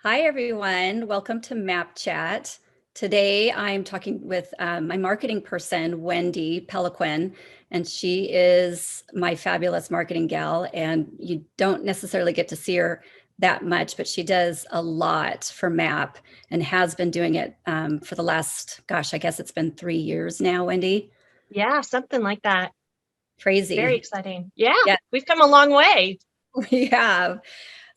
Hi, everyone. Welcome to Map Chat. Today, I'm talking with my marketing person, Wendy Peloquin, and she is my fabulous marketing gal. And you don't necessarily get to see her that much, but she does a lot for Map and has been doing it for the last, gosh, I guess it's been 3 years now, Wendy. Yeah, something like that. Very Crazy. exciting. Yeah, Yeah, we've come a long way. we have.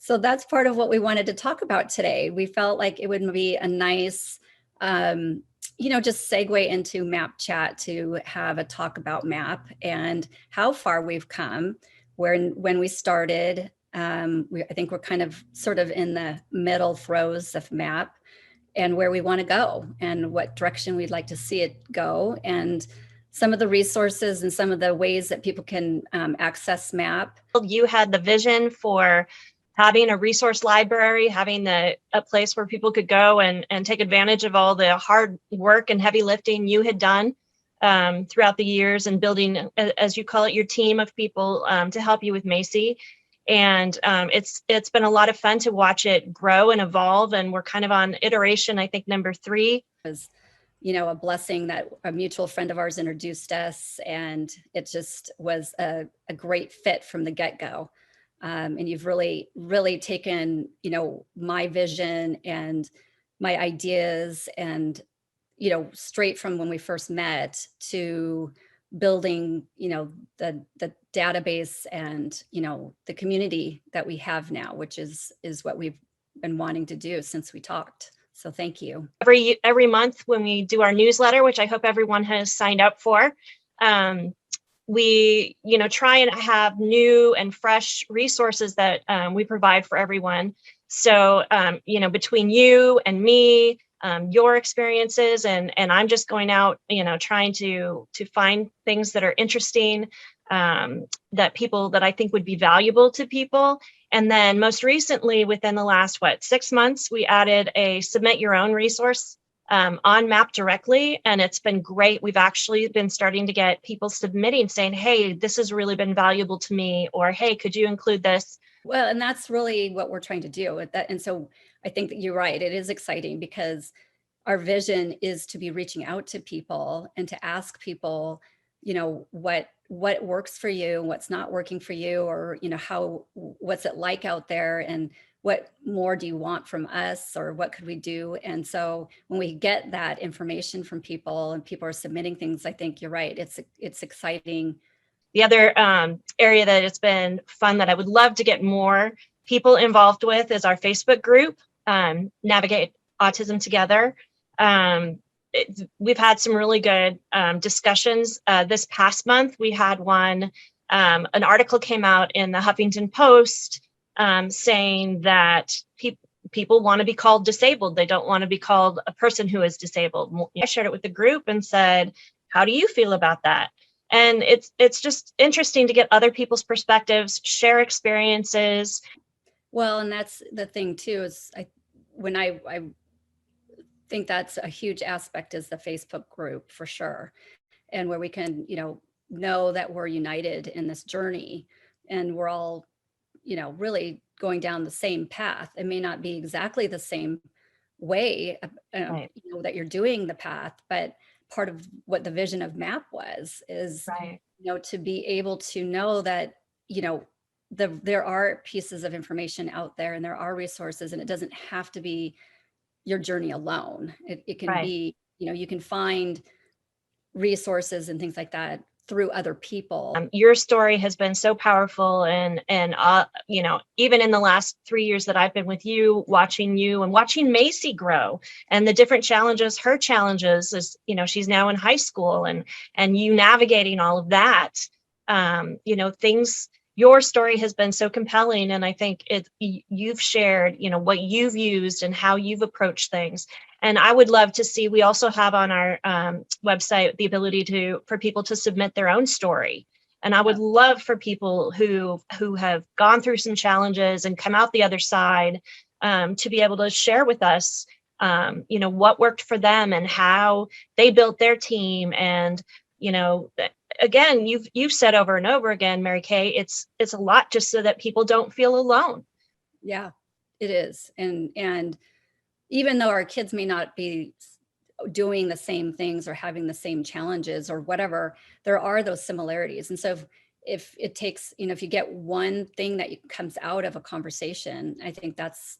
So that's part of what we wanted to talk about today. We felt like it would be a nice, just segue into Map Chat to have a talk about Map and how far we've come. When we started, I think we're kind of sort of in the middle throes of Map and where we want to go and what direction we'd like to see it go and some of the resources and some of the ways that people can access Map. You had the vision for having a resource library, having a place where people could go and take advantage of all the hard work and heavy lifting you had done throughout the years and building, as you call it, your team of people to help you with Macy. And it's been a lot of fun to watch it grow and evolve. And we're kind of on iteration, I think, number 3. Was a blessing that a mutual friend of ours introduced us, and it just was a great fit from the get-go. And you've really taken my vision and my ideas and straight from when we first met to building the database and the community that we have now, which is what we've been wanting to do since we talked. So thank you. Every month when we do our newsletter, which I hope everyone has signed up for, we try and have new and fresh resources that we provide for everyone. So between you and me, your experiences, and I'm just going out trying to find things that are interesting, that I think would be valuable to people. And then most recently, within the last 6 months, we added a submit your own resource on Map directly, and it's been great. We've actually been starting to get people submitting saying, hey, this has really been valuable to me, or hey, could you include this? Well, and that's really what we're trying to do with that. And so I think that you're right. It is exciting because our vision is to be reaching out to people and to ask people, what works for you, what's not working for you, or what's it like out there, and what more do you want from us, or what could we do? And so when we get that information from people and people are submitting things, I think you're right. It's exciting. The other area that it's been fun that I would love to get more people involved with is our Facebook group, Navigate Autism Together. We've had some really good discussions. This past month, we had one, an article came out in the Huffington Post saying that people want to be called disabled. They don't want to be called a person who is disabled. I shared it with the group and said, how do you feel about that? And it's just interesting to get other people's perspectives, share experiences. Well, and that's the thing too, is I think that's a huge aspect, is the Facebook group for sure. And where we can, know that we're united in this journey and we're all, really going down the same path. It may not be exactly the same way, Right. that you're doing the path, but part of what the vision of MAP is, Right. to be able to know that, there are pieces of information out there and there are resources, and it doesn't have to be your journey alone. It can Right. be, you can find resources and things like that through other people. Your story has been so powerful, and even in the last 3 years that I've been with you and watching Macy grow and the different challenges, her challenges is, she's now in high school, and you navigating all of that, things. Your story has been so compelling, and I think you've shared, what you've used and how you've approached things. And I would love to see, we also have on our website the ability for people to submit their own story. And I would love for people who have gone through some challenges and come out the other side to be able to share with us, what worked for them and how they built their team. And, again, you've said over and over again, Marikay, it's a lot just so that people don't feel alone. Yeah, It is. And even though our kids may not be doing the same things or having the same challenges or whatever, there are those similarities. And so if it takes, if you get one thing that comes out of a conversation, I think that's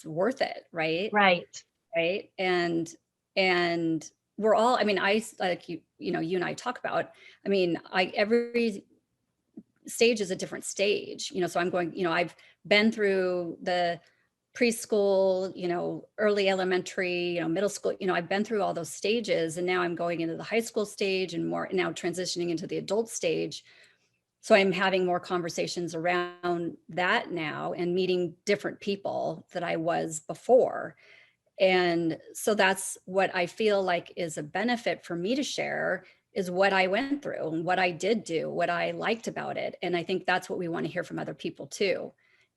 worth it, right? Right. Right. And we're all, I mean, I like you and I talk about, I mean, every stage is a different stage, so I'm going, I've been through the preschool, early elementary, middle school, I've been through all those stages, and now I'm going into the high school stage and more now transitioning into the adult stage. So I'm having more conversations around that now and meeting different people that I was before. And so that's what I feel like is a benefit for me to share, is what I went through and what I did do, what I liked about it. And I think that's what we want to hear from other people too.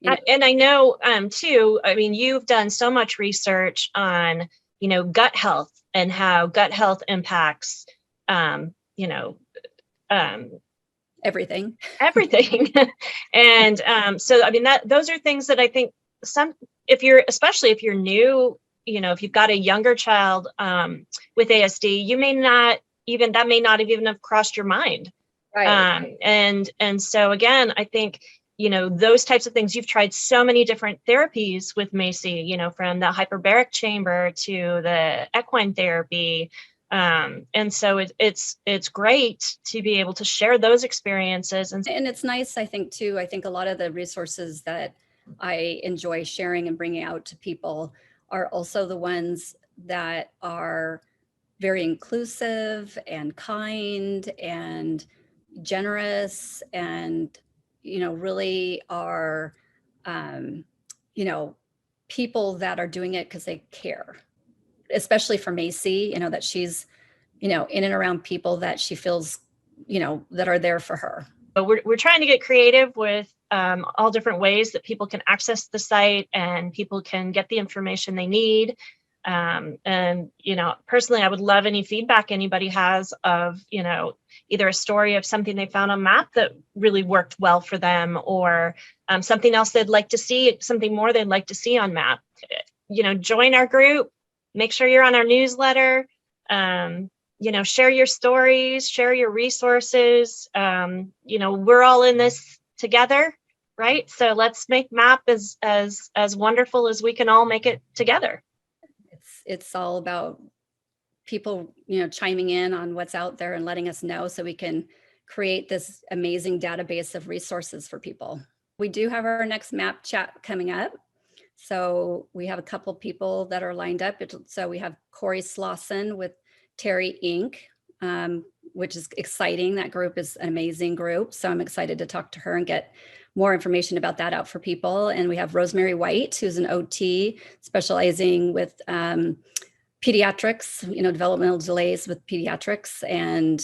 And I know too, I mean, you've done so much research on, gut health and how gut health impacts, everything. Everything. And so, I mean, those are things that I think especially if you're new, if you've got a younger child with ASD, that may not even have crossed your mind. Right. And so again, I think, those types of things, you've tried so many different therapies with Macy, from the hyperbaric chamber to the equine therapy. And so it's great to be able to share those experiences. And it's nice, I think too, I think a lot of the resources that I enjoy sharing and bringing out to people are also the ones that are very inclusive and kind and generous, and really are people that are doing it because they care, especially for Macy, that she's in and around people that she feels that are there for her. But we're trying to get creative with all different ways that people can access the site and people can get the information they need. And, personally, I would love any feedback anybody has of, either a story of something they found on MAP that really worked well for them, or something else they'd like to see, something more they'd like to see on MAP. Join our group, make sure you're on our newsletter, share your stories, share your resources. We're all in this together, right? So let's make MAP as wonderful as we can all make it together. It's all about people, chiming in on what's out there and letting us know so we can create this amazing database of resources for people. We do have our next MAP chat coming up. So we have a couple people that are lined up. So we have Corey Slauson with Terry Inc., which is exciting. That group is an amazing group. So I'm excited to talk to her and get more information about that out for people. And we have Rosemary White, who's an OT specializing with pediatrics, developmental delays with pediatrics. And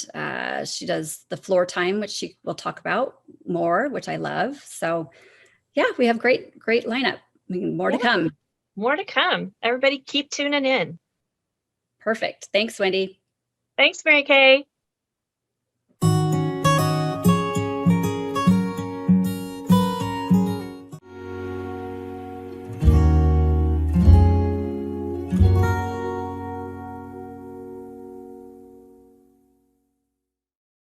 she does the floor time, which she will talk about more, which I love. So yeah, we have great lineup. More to come. More to come. Everybody keep tuning in. Perfect. Thanks, Wendy. Thanks, Marikay.